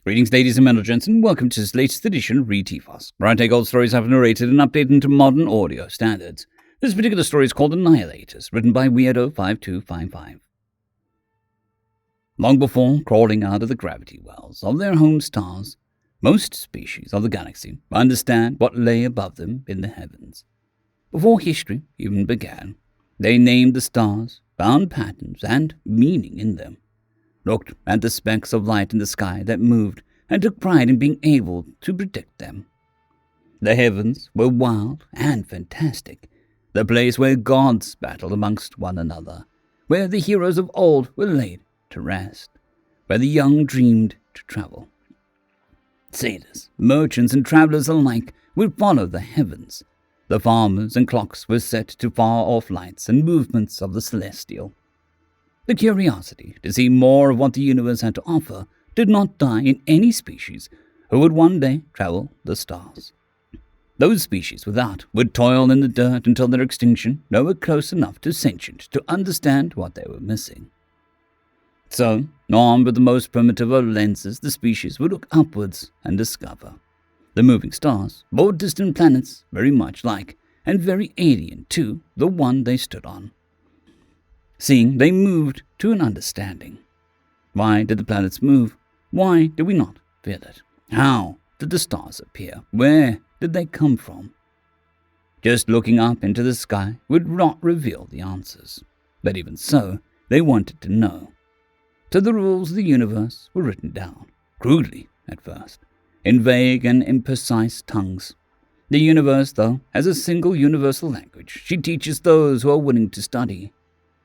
Greetings, ladies and gents, and welcome to this latest edition of Read TFOS, where I take old stories I've narrated and update into modern audio standards. This particular story is called Annihilators, written by Weirdo5255. Long before crawling out of the gravity wells of their home stars, most species of the galaxy understand what lay above them in the heavens. Before history even began, they named the stars, found patterns and meaning in them, looked at the specks of light in the sky that moved, and took pride in being able to predict them. The heavens were wild and fantastic, the place where gods battled amongst one another, where the heroes of old were laid to rest, where the young dreamed to travel. Sailors, merchants, and travelers alike would follow the heavens. The farmers and clocks were set to far-off lights and movements of the celestial. The curiosity to see more of what the universe had to offer did not die in any species who would one day travel the stars. Those species without would toil in the dirt until their extinction, nowhere close enough to sentient to understand what they were missing. So, armed with the most primitive of lenses, the species would look upwards and discover the moving stars, both distant planets very much like and very alien to the one they stood on. Seeing, they moved to an understanding. Why did the planets move? Why did we not feel it? How did the stars appear? Where did they come from? Just looking up into the sky would not reveal the answers. But even so, they wanted to know. So the rules of the universe were written down, crudely at first, in vague and imprecise tongues. The universe, though, has a single universal language she teaches those who are willing to study.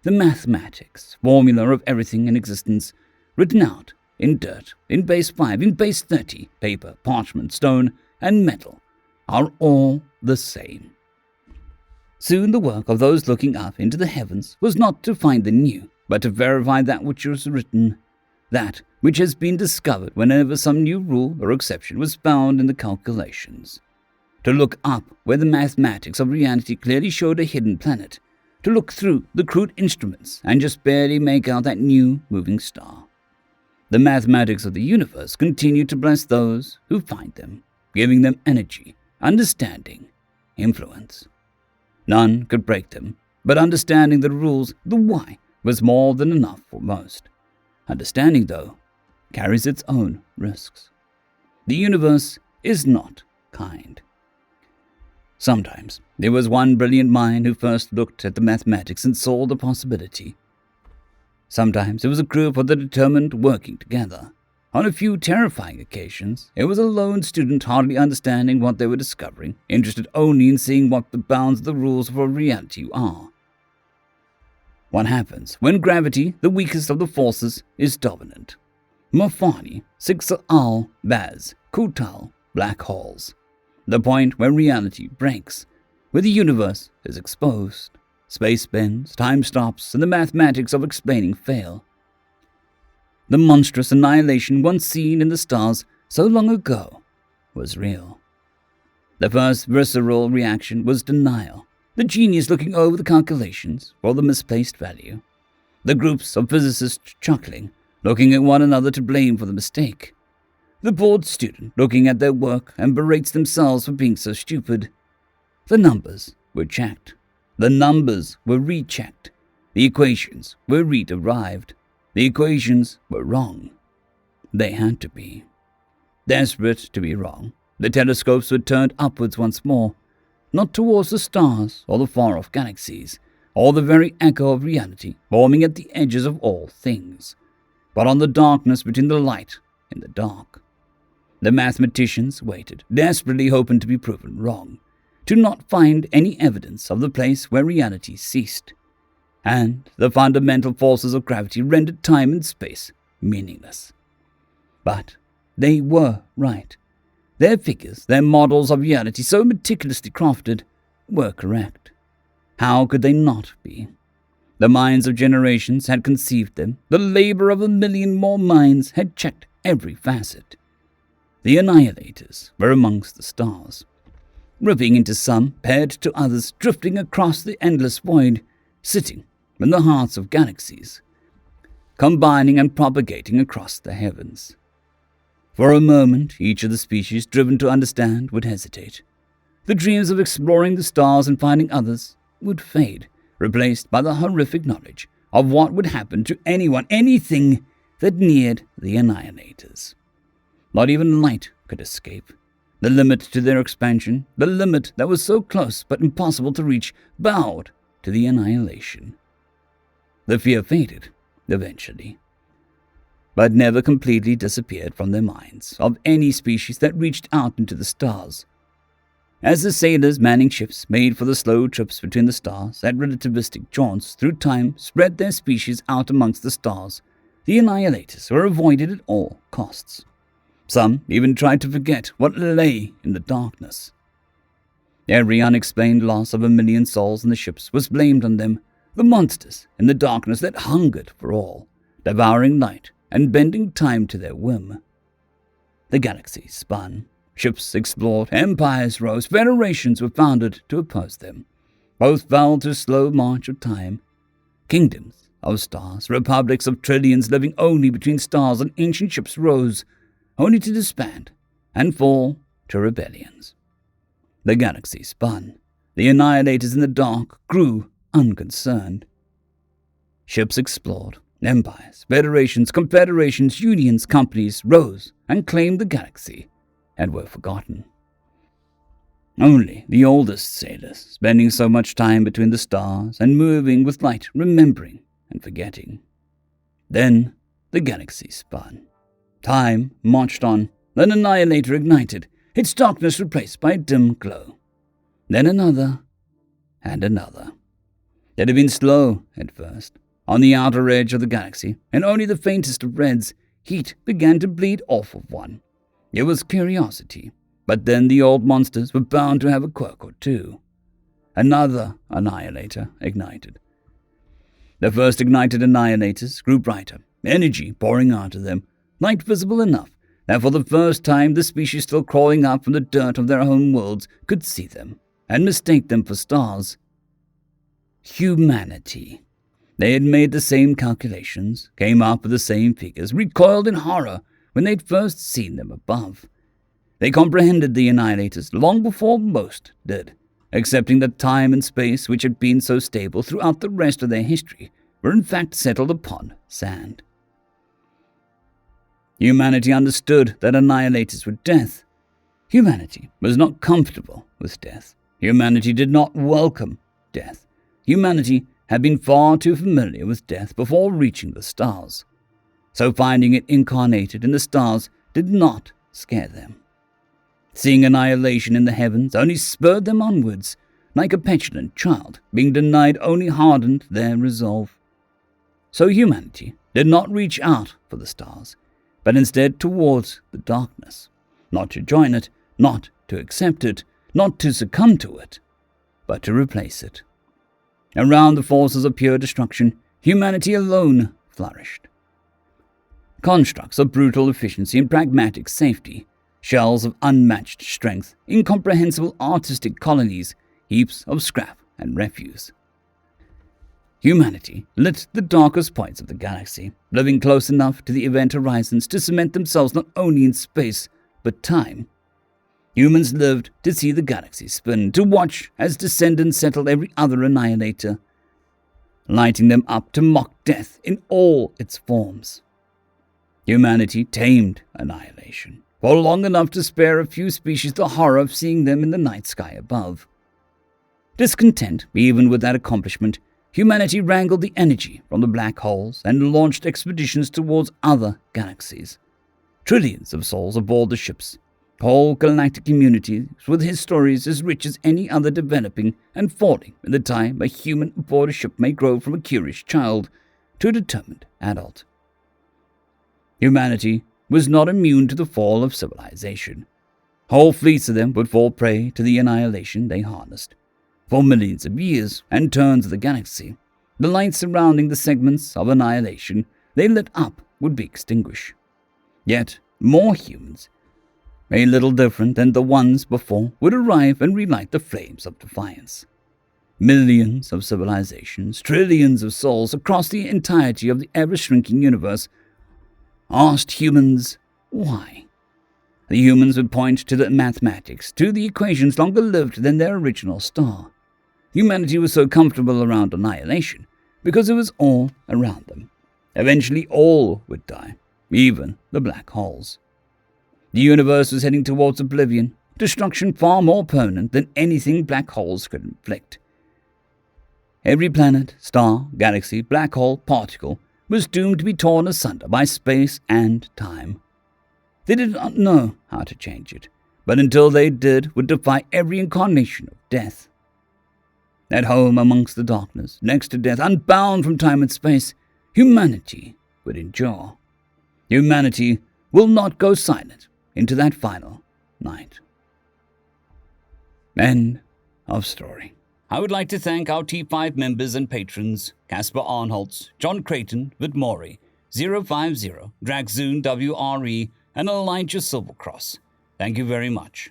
The mathematics, formula of everything in existence, written out in dirt, in base 5, in base 30, paper, parchment, stone, and metal, are all the same. Soon the work of those looking up into the heavens was not to find the new, but to verify that which was written, that which has been discovered whenever some new rule or exception was found in the calculations. To look up where the mathematics of reality clearly showed a hidden planet, to look through the crude instruments and just barely make out that new moving star. The mathematics of the universe continue to bless those who find them, giving them energy, understanding, influence. None could break them, but understanding the rules, the why, was more than enough for most. Understanding, though, carries its own risks. The universe is not kind. Sometimes there was one brilliant mind who first looked at the mathematics and saw the possibility. Sometimes it was a group of the determined working together. On a few terrifying occasions, it was a lone student hardly understanding what they were discovering, interested only in seeing what the bounds of the rules of reality are. What happens when gravity, the weakest of the forces, is dominant? Mafani, Sixal, Baz, Kutal, black holes. The point where reality breaks, where the universe is exposed. Space bends, time stops, and the mathematics of explaining fail. The monstrous annihilation once seen in the stars so long ago was real. The first visceral reaction was denial, the genius looking over the calculations for the misplaced value. The groups of physicists chuckling, looking at one another to blame for the mistake. The bored student looking at their work and berates themselves for being so stupid. The numbers were checked. The numbers were rechecked. The equations were re-derived. The equations were wrong. They had to be. Desperate to be wrong, the telescopes were turned upwards once more, not towards the stars or the far-off galaxies, or the very echo of reality forming at the edges of all things, but on the darkness between the light and the dark. The mathematicians waited, desperately hoping to be proven wrong, to not find any evidence of the place where reality ceased, and the fundamental forces of gravity rendered time and space meaningless. But they were right. Their figures, their models of reality so meticulously crafted, were correct. How could they not be? The minds of generations had conceived them. The labor of 1,000,000 more minds had checked every facet. The Annihilators were amongst the stars, ripping into some, paired to others, drifting across the endless void, sitting in the hearts of galaxies, combining and propagating across the heavens. For a moment, each of the species driven to understand would hesitate. The dreams of exploring the stars and finding others would fade, replaced by the horrific knowledge of what would happen to anyone, anything that neared the Annihilators. Not even light could escape. The limit to their expansion, the limit that was so close but impossible to reach, bowed to the annihilation. The fear faded, eventually, but never completely disappeared from their minds of any species that reached out into the stars. As the sailors manning ships made for the slow trips between the stars at relativistic jaunts through time spread their species out amongst the stars, the Annihilators were avoided at all costs. Some even tried to forget what lay in the darkness. Every unexplained loss of 1 million souls in the ships was blamed on them, the monsters in the darkness that hungered for all, devouring light and bending time to their whim. The galaxy spun. Ships explored, empires rose, federations were founded to oppose them. Both fell to slow march of time. Kingdoms of stars, republics of trillions living only between stars and ancient ships rose, only to disband and fall to rebellions. The galaxy spun. The Annihilators in the dark grew unconcerned. Ships explored. Empires, federations, confederations, unions, companies rose and claimed the galaxy and were forgotten. Only the oldest sailors, spending so much time between the stars and moving with light, remembering and forgetting. Then the galaxy spun. Time marched on. An Annihilator ignited, its darkness replaced by a dim glow. Then another and another. It had been slow at first. On the outer edge of the galaxy, in only the faintest of reds, heat began to bleed off of one. It was curiosity, but then the old monsters were bound to have a quirk or two. Another Annihilator ignited. The first ignited Annihilators grew brighter, energy pouring out of them, light visible enough that for the first time the species still crawling up from the dirt of their home worlds could see them and mistake them for stars. Humanity. They had made the same calculations, came up with the same figures, recoiled in horror when they'd first seen them above. They comprehended the Annihilators long before most did, accepting that time and space, which had been so stable throughout the rest of their history, were in fact settled upon sand. Humanity understood that Annihilators were death. Humanity was not comfortable with death. Humanity did not welcome death. Humanity had been far too familiar with death before reaching the stars, so finding it incarnated in the stars did not scare them. Seeing annihilation in the heavens only spurred them onwards, like a petulant child being denied only hardened their resolve. So humanity did not reach out for the stars, but instead towards the darkness, not to join it, not to accept it, not to succumb to it, but to replace it. Around the forces of pure destruction, humanity alone flourished. Constructs of brutal efficiency and pragmatic safety, shells of unmatched strength, incomprehensible artistic colonies, heaps of scrap and refuse. Humanity lit the darkest points of the galaxy, living close enough to the event horizons to cement themselves not only in space, but time. Humans lived to see the galaxy spin, to watch as descendants settled every other annihilator, lighting them up to mock death in all its forms. Humanity tamed annihilation, for long enough to spare a few species the horror of seeing them in the night sky above. Discontent even with that accomplishment, humanity wrangled the energy from the black holes and launched expeditions towards other galaxies. Trillions of souls aboard the ships, whole galactic communities with histories as rich as any other developing and falling in the time a human aboard a ship may grow from a curious child to a determined adult. Humanity was not immune to the fall of civilization. Whole fleets of them would fall prey to the annihilation they harnessed. For millions of years and turns of the galaxy, the lights surrounding the segments of annihilation they lit up would be extinguished. Yet more humans, a little different than the ones before, would arrive and relight the flames of defiance. Millions of civilizations, trillions of souls across the entirety of the ever-shrinking universe asked humans why. The humans would point to the mathematics, to the equations longer lived than their original star. Humanity was so comfortable around annihilation because it was all around them. Eventually all would die, even the black holes. The universe was heading towards oblivion, destruction far more permanent than anything black holes could inflict. Every planet, star, galaxy, black hole, particle was doomed to be torn asunder by space and time. They did not know how to change it, but until they did, would defy every incarnation of death. At home amongst the darkness, next to death, unbound from time and space, humanity would endure. Humanity will not go silent into that final night. End of story. I would like to thank our T5 members and patrons, Casper Arnholtz, John Creighton, Vidmori, 050, Dragzoon WRE, and Elijah Silvercross. Thank you very much.